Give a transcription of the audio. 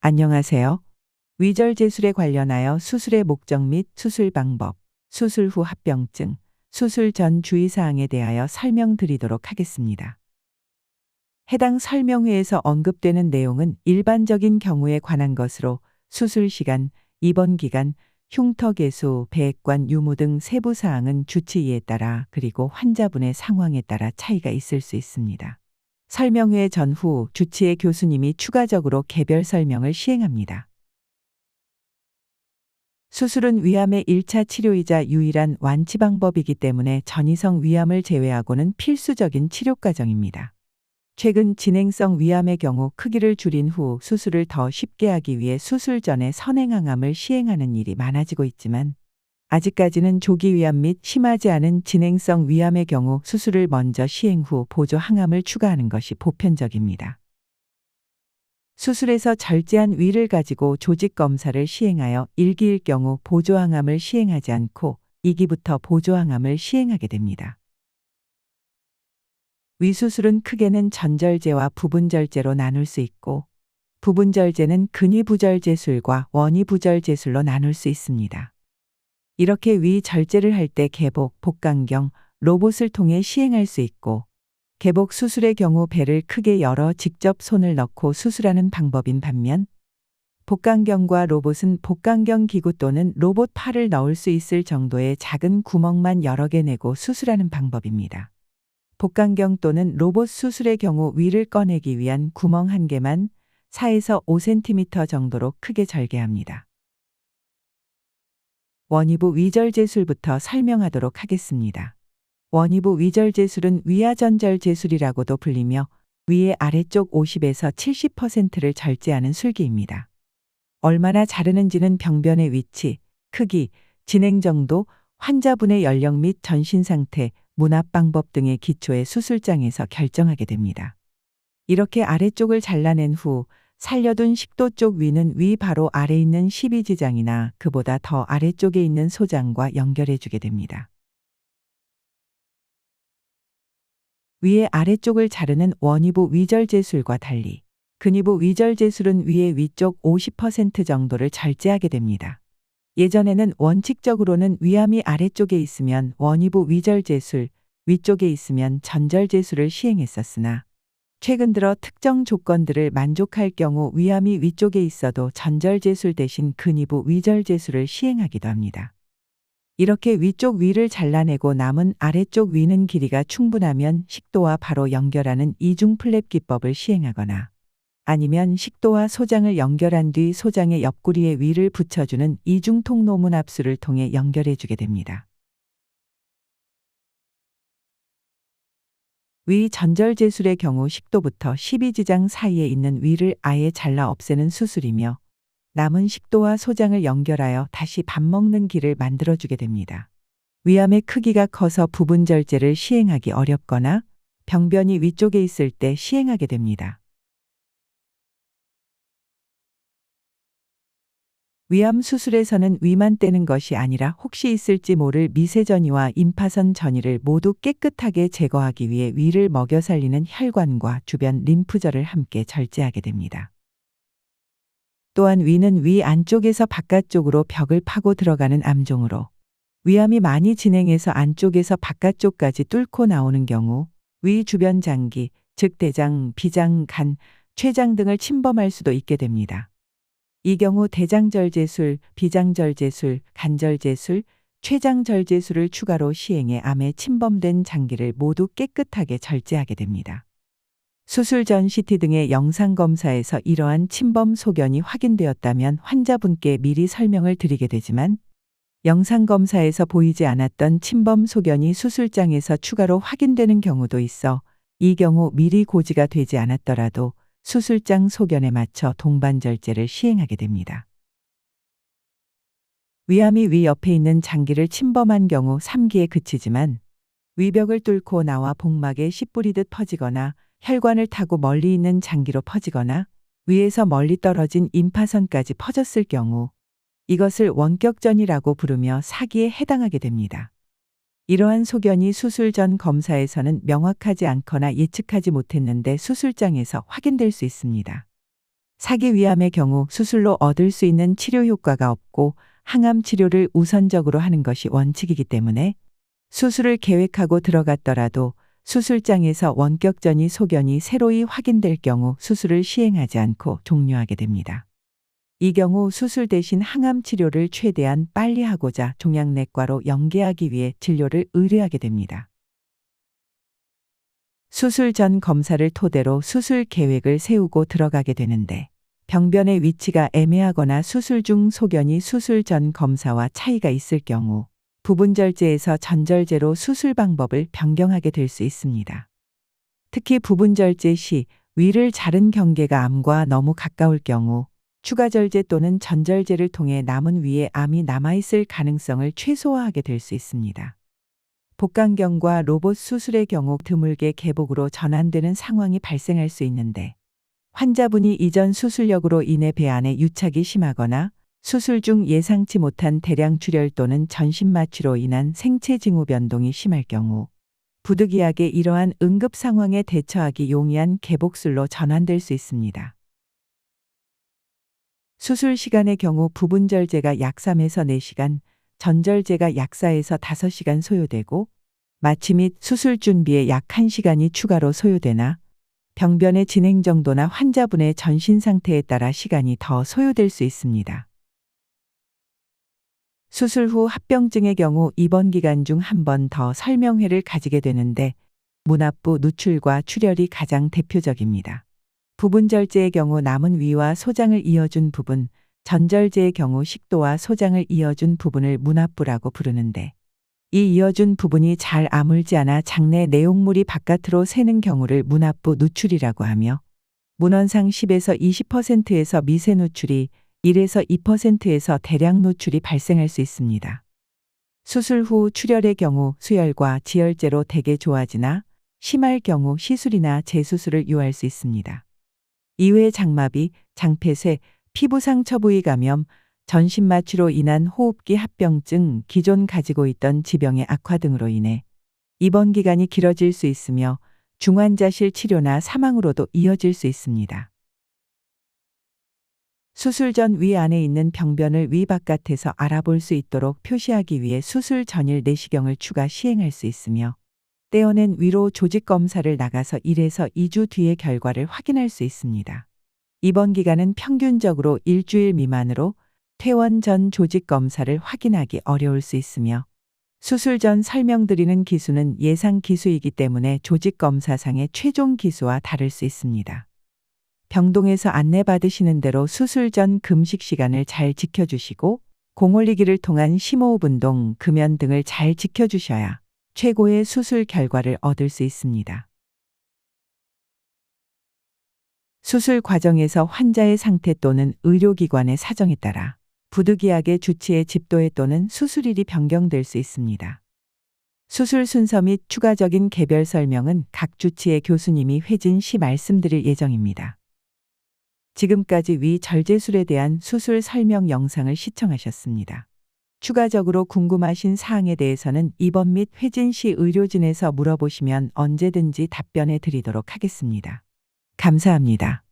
안녕하세요. 위절제술에 관련하여 수술의 목적 및 수술 방법, 수술 후 합병증, 수술 전 주의사항에 대하여 설명드리도록 하겠습니다. 해당 설명회에서 언급되는 내용은 일반적인 경우에 관한 것으로 수술 시간, 입원 기간, 흉터 개수, 배액관 유무 등 세부 사항은 주치의에 따라 그리고 환자분의 상황에 따라 차이가 있을 수 있습니다. 설명회 전후 주치의 교수님이 추가적으로 개별 설명을 시행합니다. 수술은 위암의 1차 치료이자 유일한 완치 방법이기 때문에 전이성 위암을 제외하고는 필수적인 치료 과정입니다. 최근 진행성 위암의 경우 크기를 줄인 후 수술을 더 쉽게 하기 위해 수술 전에 선행항암을 시행하는 일이 많아지고 있지만 아직까지는 조기 위암 및 심하지 않은 진행성 위암의 경우 수술을 먼저 시행 후 보조 항암을 추가하는 것이 보편적입니다. 수술에서 절제한 위를 가지고 조직 검사를 시행하여 1기일 경우 보조 항암을 시행하지 않고 2기부터 보조 항암을 시행하게 됩니다. 위수술은 크게는 전절제와 부분절제로 나눌 수 있고 부분절제는 근위부절제술과 원위부절제술로 나눌 수 있습니다. 이렇게 위 절제를 할 때 개복, 복강경, 로봇을 통해 시행할 수 있고 개복 수술의 경우 배를 크게 열어 직접 손을 넣고 수술하는 방법인 반면 복강경과 로봇은 복강경 기구 또는 로봇 팔을 넣을 수 있을 정도의 작은 구멍만 여러 개 내고 수술하는 방법입니다. 복강경 또는 로봇 수술의 경우 위를 꺼내기 위한 구멍 한 개만 4에서 5cm 정도로 크게 절개합니다. 원위부 위절제술부터 설명하도록 하겠습니다. 원위부 위절제술은 위아전절제술이라고도 불리며 위의 아래쪽 50에서 70%를 절제하는 술기입니다. 얼마나 자르는지는 병변의 위치, 크기, 진행 정도, 환자분의 연령 및 전신 상태, 문압 방법 등의 기초의 수술장에서 결정하게 됩니다. 이렇게 아래쪽을 잘라낸 후 살려둔 식도 쪽 위는 위 바로 아래 있는 12지장이나 그보다 더 아래쪽에 있는 소장과 연결해 주게 됩니다. 위의 아래쪽을 자르는 원위부 위절제술과 달리 근위부 위절제술은 위의 위쪽 50% 정도를 절제하게 됩니다. 예전에는 원칙적으로는 위암이 아래쪽에 있으면 원위부 위절제술, 위쪽에 있으면 전절제술을 시행했었으나 최근 들어 특정 조건들을 만족할 경우 위암이 위쪽에 있어도 전절제술 대신 근위부 위절제술을 시행하기도 합니다. 이렇게 위쪽 위를 잘라내고 남은 아래쪽 위는 길이가 충분하면 식도와 바로 연결하는 이중 플랩 기법을 시행하거나 아니면 식도와 소장을 연결한 뒤 소장의 옆구리에 위를 붙여주는 이중 통로문 압수를 통해 연결해 주게 됩니다. 위 전절제술의 경우 식도부터 12지장 사이에 있는 위를 아예 잘라 없애는 수술이며 남은 식도와 소장을 연결하여 다시 밥 먹는 길을 만들어주게 됩니다. 위암의 크기가 커서 부분절제를 시행하기 어렵거나 병변이 위쪽에 있을 때 시행하게 됩니다. 위암 수술에서는 위만 떼는 것이 아니라 혹시 있을지 모를 미세전이와 임파선 전이를 모두 깨끗하게 제거하기 위해 위를 먹여 살리는 혈관과 주변 림프절을 함께 절제하게 됩니다. 또한 위는 위 안쪽에서 바깥쪽으로 벽을 파고 들어가는 암종으로 위암이 많이 진행해서 안쪽에서 바깥쪽까지 뚫고 나오는 경우 위 주변 장기, 즉 대장, 비장, 간, 췌장 등을 침범할 수도 있게 됩니다. 이 경우 대장절제술, 비장절제술, 간절제술, 췌장절제술을 추가로 시행해 암에 침범된 장기를 모두 깨끗하게 절제하게 됩니다. 수술 전 CT 등의 영상검사에서 이러한 침범 소견이 확인되었다면 환자분께 미리 설명을 드리게 되지만 영상검사에서 보이지 않았던 침범 소견이 수술장에서 추가로 확인되는 경우도 있어 이 경우 미리 고지가 되지 않았더라도 수술장 소견에 맞춰 동반절제를 시행하게 됩니다. 위암이 위 옆에 있는 장기를 침범한 경우 3기에 그치지만 위벽을 뚫고 나와 복막에 씨 뿌리듯 퍼지거나 혈관을 타고 멀리 있는 장기로 퍼지거나 위에서 멀리 떨어진 임파선까지 퍼졌을 경우 이것을 원격전이라고 부르며 4기에 해당하게 됩니다. 이러한 소견이 수술 전 검사에서는 명확하지 않거나 예측하지 못했는데 수술장에서 확인될 수 있습니다. 사기위암의 경우 수술로 얻을 수 있는 치료 효과가 없고 항암 치료를 우선적으로 하는 것이 원칙이기 때문에 수술을 계획하고 들어갔더라도 수술장에서 원격 전이 소견이 새로이 확인될 경우 수술을 시행하지 않고 종료하게 됩니다. 이 경우 수술 대신 항암 치료를 최대한 빨리 하고자 종양내과로 연계하기 위해 진료를 의뢰하게 됩니다. 수술 전 검사를 토대로 수술 계획을 세우고 들어가게 되는데 병변의 위치가 애매하거나 수술 중 소견이 수술 전 검사와 차이가 있을 경우 부분절제에서 전절제로 수술 방법을 변경하게 될 수 있습니다. 특히 부분절제 시 위를 자른 경계가 암과 너무 가까울 경우 추가 절제 또는 전절제를 통해 남은 위에 암이 남아있을 가능성을 최소화하게 될 수 있습니다. 복강경과 로봇 수술의 경우 드물게 개복으로 전환되는 상황이 발생할 수 있는데 환자분이 이전 수술력으로 인해 배 안에 유착이 심하거나 수술 중 예상치 못한 대량 출혈 또는 전신마취로 인한 생체 징후 변동이 심할 경우 부득이하게 이러한 응급 상황에 대처하기 용이한 개복술로 전환될 수 있습니다. 수술 시간의 경우 부분절제가 약 3에서 4시간, 전절제가 약 4에서 5시간 소요되고 마취 및 수술 준비에 약 1시간이 추가로 소요되나 병변의 진행 정도나 환자분의 전신 상태에 따라 시간이 더 소요될 수 있습니다. 수술 후 합병증의 경우 입원 기간 중 한 번 더 설명회를 가지게 되는데 문압부 누출과 출혈이 가장 대표적입니다. 부분절제의 경우 남은 위와 소장을 이어준 부분, 전절제의 경우 식도와 소장을 이어준 부분을 문압부라고 부르는데 이 이어준 부분이 잘 아물지 않아 장내 내용물이 바깥으로 새는 경우를 문압부 누출이라고 하며 문헌상 10에서 20%에서 미세 누출이 1에서 2%에서 대량 누출이 발생할 수 있습니다. 수술 후 출혈의 경우 수혈과 지혈제로 대개 좋아지나 심할 경우 시술이나 재수술을 요할 수 있습니다. 이외 장마비, 장폐쇄, 피부상처 부위 감염, 전신마취로 인한 호흡기 합병증, 기존 가지고 있던 지병의 악화 등으로 인해 입원 기간이 길어질 수 있으며 중환자실 치료나 사망으로도 이어질 수 있습니다. 수술 전 위 안에 있는 병변을 위 바깥에서 알아볼 수 있도록 표시하기 위해 수술 전일 내시경을 추가 시행할 수 있으며 떼어낸 위로 조직 검사를 나가서 1에서 2주 뒤의 결과를 확인할 수 있습니다. 입원 기간은 평균적으로 일주일 미만으로 퇴원 전 조직 검사를 확인하기 어려울 수 있으며 수술 전 설명드리는 기수는 예상 기수이기 때문에 조직 검사상의 최종 기수와 다를 수 있습니다. 병동에서 안내받으시는 대로 수술 전 금식 시간을 잘 지켜주시고 공올리기를 통한 심호흡 운동, 금연 등을 잘 지켜주셔야 최고의 수술 결과를 얻을 수 있습니다. 수술 과정에서 환자의 상태 또는 의료기관의 사정에 따라 부득이하게 주치의 집도에 또는 수술일이 변경될 수 있습니다. 수술 순서 및 추가적인 개별 설명은 각 주치의 교수님이 회진 시 말씀드릴 예정입니다. 지금까지 위 절제술에 대한 수술 설명 영상을 시청하셨습니다. 추가적으로 궁금하신 사항에 대해서는 입원 및 회진 시 의료진에서 물어보시면 언제든지 답변해 드리도록 하겠습니다. 감사합니다.